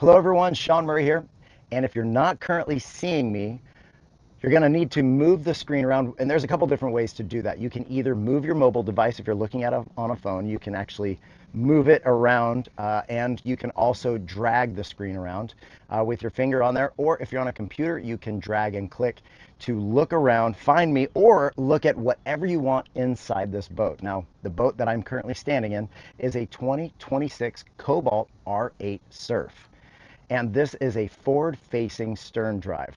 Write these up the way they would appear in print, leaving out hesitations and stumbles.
Hello everyone, Shaun Murray here. And if you're not currently seeing me, you're going to need to move the screen around, and there's a couple different ways to do that. You can either move your mobile device. If you're looking at on a phone, you can actually move it around, and you can also drag the screen around with your finger on there. Or if you're on a computer, you can drag and click to look around, find me, or look at whatever you want inside this boat. Now, the boat that I'm currently standing in is a 2026 Cobalt R8 Surf. And this is a forward-facing stern drive.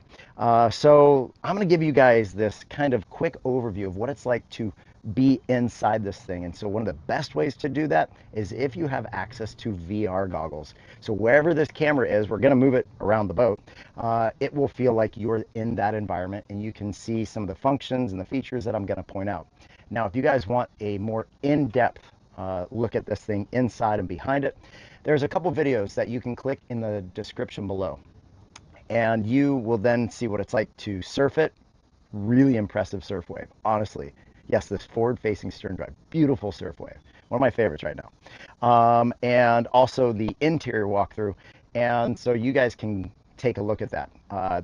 So I'm going to give you guys this kind of quick overview of what it's like to be inside this thing. And so one of the best ways to do that is if you have access to VR goggles. So wherever this camera is, we're going to move it around the boat. It will feel like you're in that environment, and you can see some of the functions and the features that I'm going to point out. Now, if you guys want a more in-depth look at this thing inside and behind it, there's a couple videos that you can click in the description below, and you will then see what it's like to surf it. Really impressive surf wave, honestly. Yes, this forward-facing stern drive, beautiful surf wave, one of my favorites right now. And also the interior walkthrough, and so you guys can take a look at that.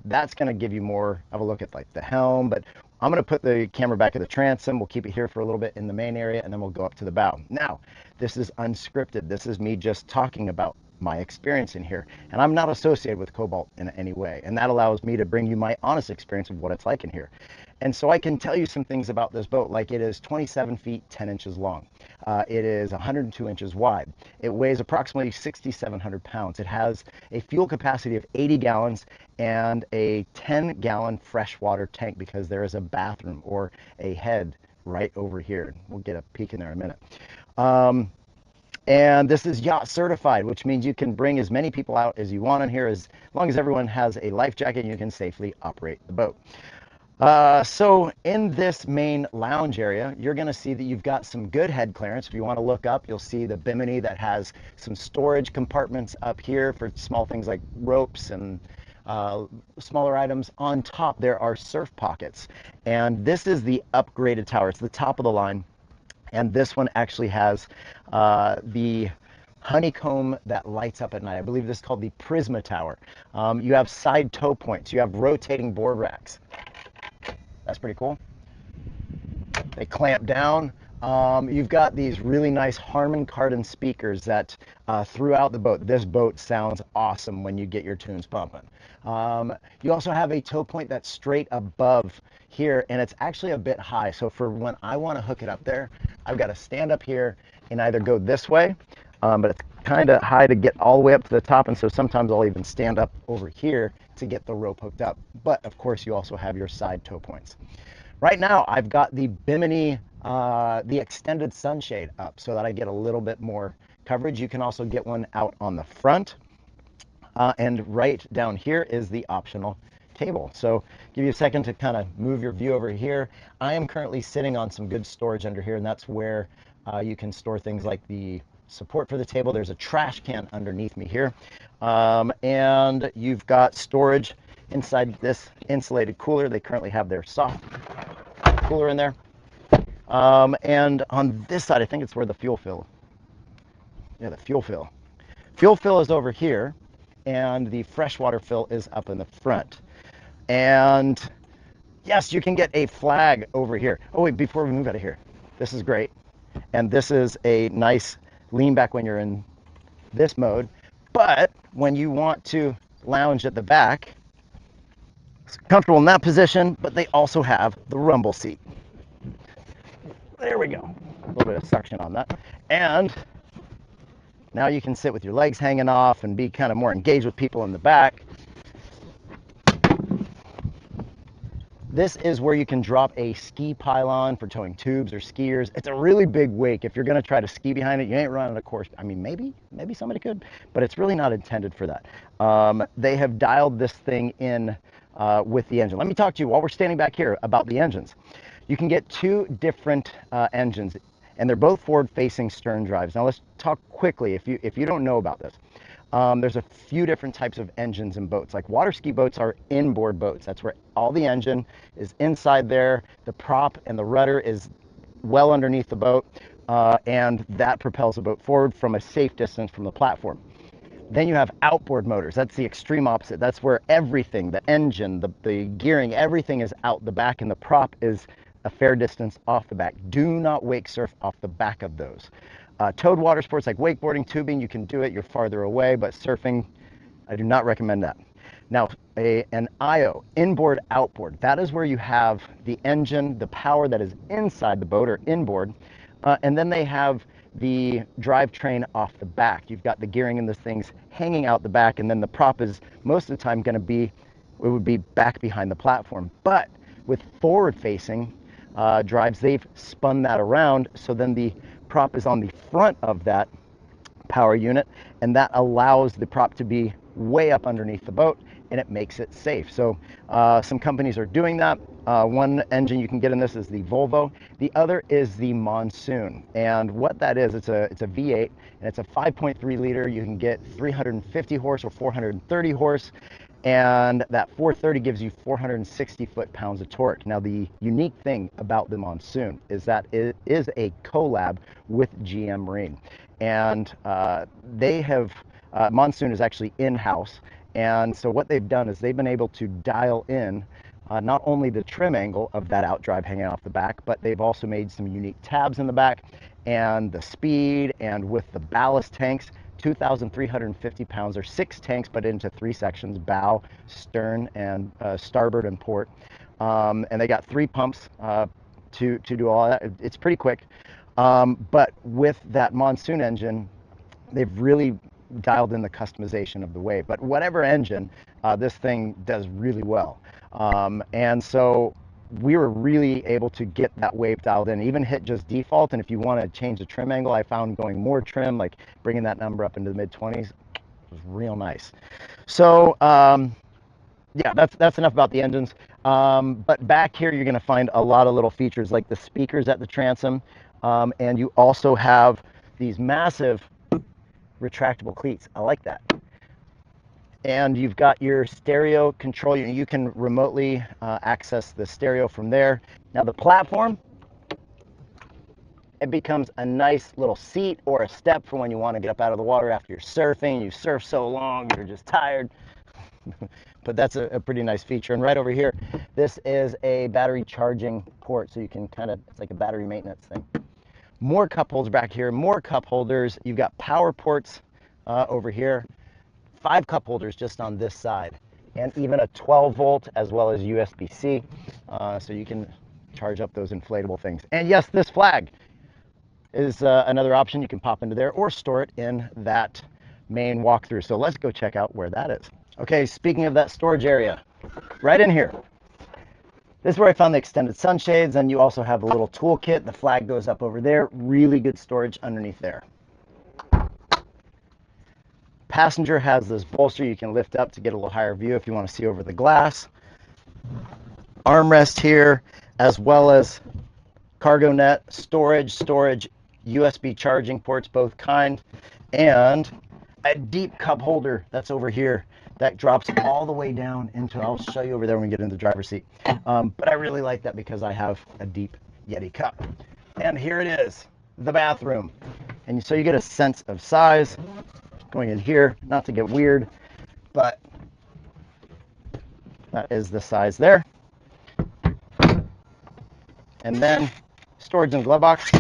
That's going to give you more of a look at like the helm, but I'm going to put the camera back at the transom. We'll keep it here for a little bit in the main area, and then we'll go up to the bow. Now, this is unscripted. This is me just talking about my experience in here, and I'm not associated with Cobalt in any way, and that allows me to bring you my honest experience of what it's like in here. And so I can tell you some things about this boat, like it is 27 feet 10 inches long. It is 102 inches wide. It weighs approximately 6,700 pounds. It has a fuel capacity of 80 gallons and a 10-gallon freshwater tank, because there is a bathroom or a head right over here. We'll get a peek in there in a minute. And this is yacht certified, which means you can bring as many people out as you want in here, as long as everyone has a life jacket, you can safely operate the boat. So in this main lounge area, you're going to see that you've got some good head clearance. If you want to look up, you'll see the bimini that has some storage compartments up here for small things like ropes and smaller items. On top, there are surf pockets, and this is the upgraded tower. It's the top of the line, and this one actually has the honeycomb that lights up at night. I believe this is called the Prisma Tower. You have side tow points. You have rotating board racks. That's pretty cool. They clamp down. You've got these really nice Harman Kardon speakers that throughout the boat, this boat sounds awesome when you get your tunes pumping. You also have a tow point that's straight above here, and it's actually a bit high. So for when I want to hook it up there, I've got to stand up here and either go this way, but it's kind of high to get all the way up to the top, and so sometimes I'll even stand up over here to get the rope hooked up. But of course, you also have your side tow points. Right now, I've got the bimini, the extended sunshade up so that I get a little bit more coverage. You can also get one out on the front. And right down here is the optional table. So give you a second to kind of move your view over here. I am currently sitting on some good storage under here, and that's where you can store things like the support for the table. There's a trash can underneath me here. And you've got storage inside this insulated cooler. They currently have their soft cooler in there. And on this side, I think it's where the fuel fill. Yeah, the fuel fill. Fuel fill is over here, and the freshwater fill is up in the front. And yes, you can get a flag over here. Oh wait, before we move out of here, this is great. And this is a nice lean back when you're in this mode. But when you want to lounge at the back, it's comfortable in that position, but they also have the rumble seat. There we go. A little bit of suction on that. And now you can sit with your legs hanging off and be kind of more engaged with people in the back. This is where you can drop a ski pylon for towing tubes or skiers. It's a really big wake. If you're going to try to ski behind it, you ain't running a course. I mean, maybe somebody could, but it's really not intended for that. They have dialed this thing in with the engine. Let me talk to you while we're standing back here about the engines. You can get two different engines, and they're both forward-facing stern drives. Now let's talk quickly if you don't know about this. There's a few different types of engines in boats. Like water ski boats are inboard boats. That's where all the engine is inside there. The prop and the rudder is well underneath the boat, and that propels the boat forward from a safe distance from the platform. Then you have outboard motors. That's the extreme opposite. That's where everything, the engine, the gearing, everything is out the back, and the prop is a fair distance off the back. Do not wake surf off the back of those. Towed water sports like wakeboarding, tubing, you can do it. You're farther away, but surfing, I do not recommend that. Now, an IO, inboard, outboard, that is where you have the engine, the power that is inside the boat or inboard, and then they have the drivetrain off the back. You've got the gearing and the things hanging out the back, and then the prop is most of the time going to be, it would be back behind the platform. But with forward-facing drives, they've spun that around, so then the prop is on the front of that power unit, and that allows the prop to be way up underneath the boat, and it makes it safe. So some companies are doing that. One engine you can get in this is the Volvo. The other is the Monsoon, and what that is, it's a V8, and it's a 5.3 liter. You can get 350 horse or 430 horse, and that 430 gives you 460 foot-pounds of torque. Now, the unique thing about the Monsoon is that it is a collab with GM Marine, and they have Monsoon is actually in-house, and so what they've done is they've been able to dial in not only the trim angle of that outdrive hanging off the back, but they've also made some unique tabs in the back, and the speed, and with the ballast tanks, 2,350 pounds, or 6 tanks, but into 3 sections: bow, stern, and starboard and port. And they got 3 pumps to do all that. It's pretty quick. But with that Monsoon engine, they've really dialed in the customization of the wave. But whatever engine, this thing does really well. And so we were really able to get that wave dialed in, even hit just default. And if you want to change the trim angle, I found going more trim, like bringing that number up into the mid-20s, was real nice. So yeah, that's enough about the engines. But back here, you're going to find a lot of little features like the speakers at the transom, and you also have these massive retractable cleats. I like that. And you've got your stereo control. You can remotely access the stereo from there. Now the platform, it becomes a nice little seat or a step for when you want to get up out of the water after you're surfing. You surf so long, you're just tired. But that's a pretty nice feature. And right over here, this is a battery charging port, so you can kind of, it's like a battery maintenance thing. More cup holders back here, more cup holders. You've got power ports over here. 5 cup holders just on this side, and even a 12 volt as well as USB-C, so you can charge up those inflatable things. And yes, this flag is another option. You can pop into there or store it in that main walkthrough. So let's go check out where that is. Okay, speaking of that storage area, right in here, this is where I found the extended sunshades, and you also have a little toolkit. The flag goes up over there. Really good storage underneath there. Passenger has this bolster you can lift up to get a little higher view if you want to see over the glass. Armrest here, as well as cargo net, storage, USB charging ports, both kind, and a deep cup holder that's over here that drops all the way down into, I'll show you over there when we get into the driver's seat. But I really like that because I have a deep Yeti cup. And here it is, the bathroom. And so you get a sense of size. Going in here, not to get weird, but that is the size there. And then storage in the glove box.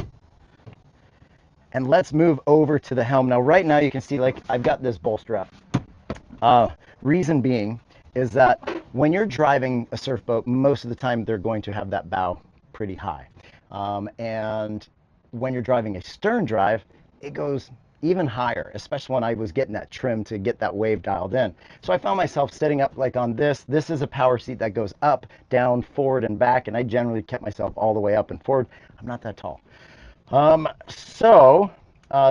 And let's move over to the helm. Now, right now you can see, like, I've got this bolster up. Reason being is that when you're driving a surf boat, most of the time they're going to have that bow pretty high. And when you're driving a stern drive, it goes even higher, especially when I was getting that trim to get that wave dialed in. So I found myself sitting up like on this. This is a power seat that goes up, down, forward, and back, and I generally kept myself all the way up and forward. I'm not that tall.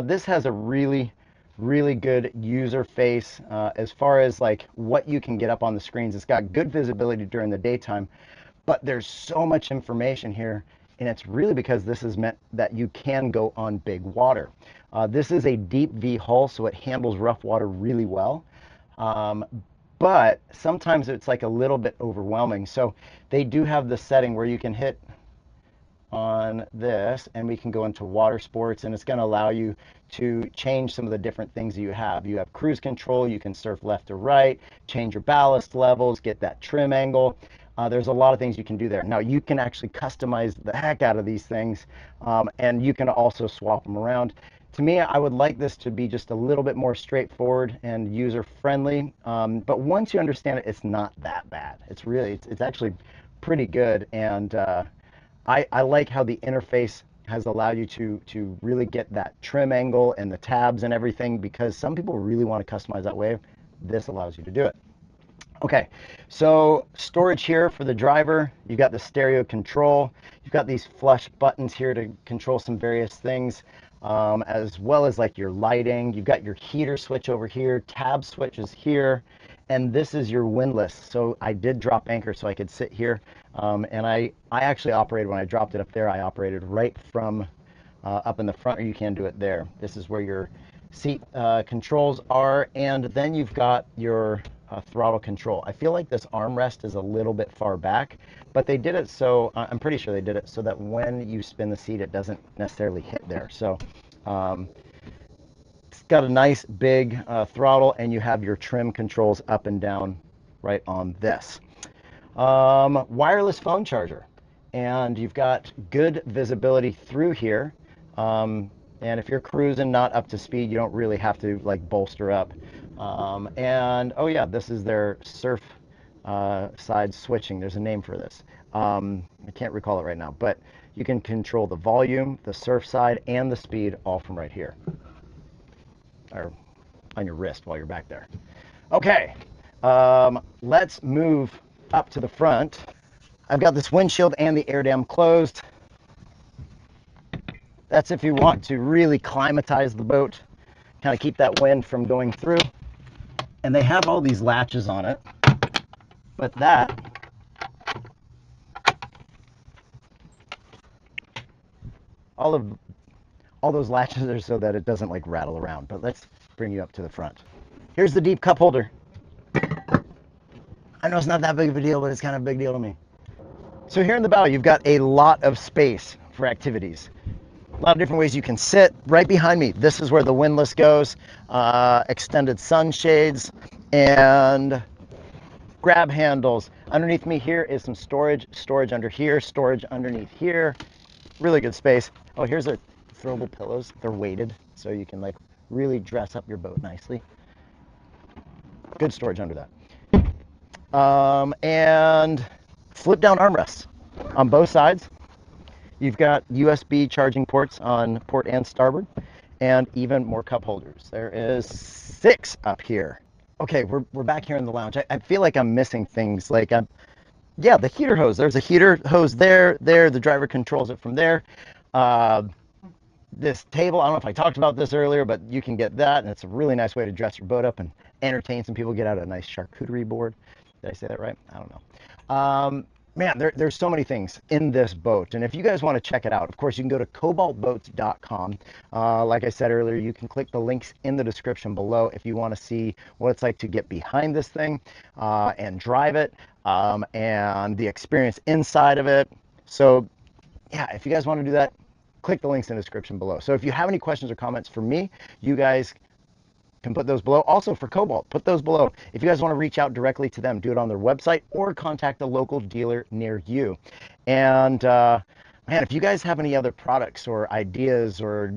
This has a really good user face as far as like what you can get up on the screens. It's got good visibility during the daytime, but there's so much information here, and it's really because this is meant that you can go on big water. This is a deep V hull, so it handles rough water really well. But sometimes it's like a little bit overwhelming. So they do have the setting where you can hit on this, and we can go into water sports, and it's going to allow you to change some of the different things you have. You have cruise control, you can surf left to right, change your ballast levels, get that trim angle. There's a lot of things you can do there. Now you can actually customize the heck out of these things, and you can also swap them around. To me, I would like this to be just a little bit more straightforward and user friendly, but once you understand it, it's not that bad. It's actually pretty good, and I like how the interface has allowed you to really get that trim angle and the tabs and everything, because some people really want to customize that way. This allows you to do it. Okay, so storage here for the driver. You've got the stereo control. You've got these flush buttons here to control some various things, as well as like your lighting. You've got your heater switch over here, tab switches here, and this is your windlass. So I did drop anchor so I could sit here, and I actually operated, when I dropped it up there, I operated right from up in the front, or you can do it there. This is where your seat controls are, and then you've got your throttle control. I feel like this armrest is a little bit far back, but they did it so, I'm pretty sure they did it so that when you spin the seat, it doesn't necessarily hit there. So it's got a nice big throttle, and you have your trim controls up and down right on this. Wireless phone charger, and you've got good visibility through here. And if you're cruising not up to speed, you don't really have to like bolster up. And oh yeah, this is their surf side switching. There's a name for this. I can't recall it right now, but you can control the volume, the surf side, and the speed all from right here, or on your wrist while you're back there. Okay, let's move up to the front. I've got this windshield and the air dam closed. That's if you want to really climatize the boat, kind of keep that wind from going through. And they have all these latches on it, but all those latches are so that it doesn't like rattle around. But let's bring you up to the front. Here's the deep cup holder. I know it's not that big of a deal, but it's kind of a big deal to me. So here in the bow, you've got a lot of space for activities. A lot of different ways you can sit. Right behind me, this is where the windlass goes, extended sunshades, and grab handles. Underneath me here is some storage under here, storage underneath here. Really good space. Oh, here's our throwable pillows. They're weighted, so you can like really dress up your boat nicely. Good storage under that. And flip down armrests on both sides. You've got USB charging ports on port and starboard, and even more cup holders. There is 6 up here. Okay, we're back here in the lounge. I feel like I'm missing things. Like, yeah, the heater hose. There's a heater hose there. The driver controls it from there. This table, I don't know if I talked about this earlier, but you can get that, and it's a really nice way to dress your boat up and entertain some people. Get out a nice charcuterie board. Did I say that right? I don't know. Man, there's so many things in this boat, and if you guys want to check it out, of course, you can go to cobaltboats.com. Like I said earlier, you can click the links in the description below if you want to see what it's like to get behind this thing and drive it, and the experience inside of it. So yeah, if you guys want to do that, click the links in the description below. So if you have any questions or comments for me, you guys can put those below. Also for Cobalt, put those below. If you guys want to reach out directly to them, do it on their website or contact a local dealer near you. And man, if you guys have any other products or ideas or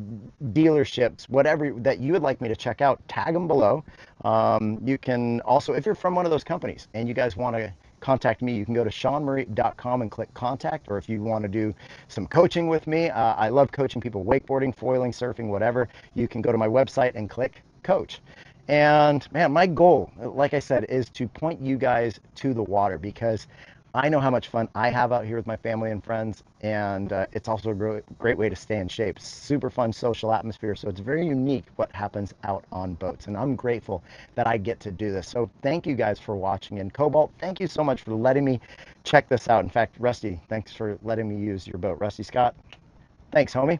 dealerships, whatever that you would like me to check out, tag them below. You can also, if you're from one of those companies and you guys want to contact me, you can go to shaunmurray.com and click contact. Or if you want to do some coaching with me, I love coaching people wakeboarding, foiling, surfing, whatever. You can go to my website and click coach. And man, my goal, like I said, is to point you guys to the water, because I know how much fun I have out here with my family and friends, and it's also a great way to stay in shape. Super fun social atmosphere, so it's very unique what happens out on boats, and I'm grateful that I get to do this. So thank you guys for watching, and Cobalt, thank you so much for letting me check this out. In fact, Rusty, thanks for letting me use your boat. Rusty Scott, thanks, homie.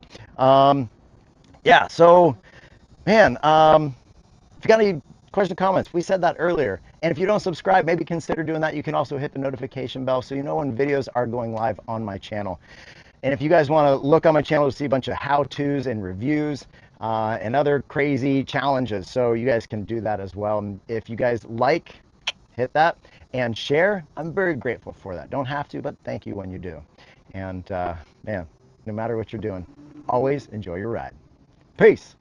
Yeah, so man, if you got any questions or comments, we said that earlier. And if you don't subscribe, maybe consider doing that. You can also hit the notification bell so you know when videos are going live on my channel. And if you guys want to look on my channel to see a bunch of how-tos and reviews and other crazy challenges, so you guys can do that as well. And if you guys like, hit that and share. I'm very grateful for that. Don't have to, but thank you when you do. And man, no matter what you're doing, always enjoy your ride. Peace.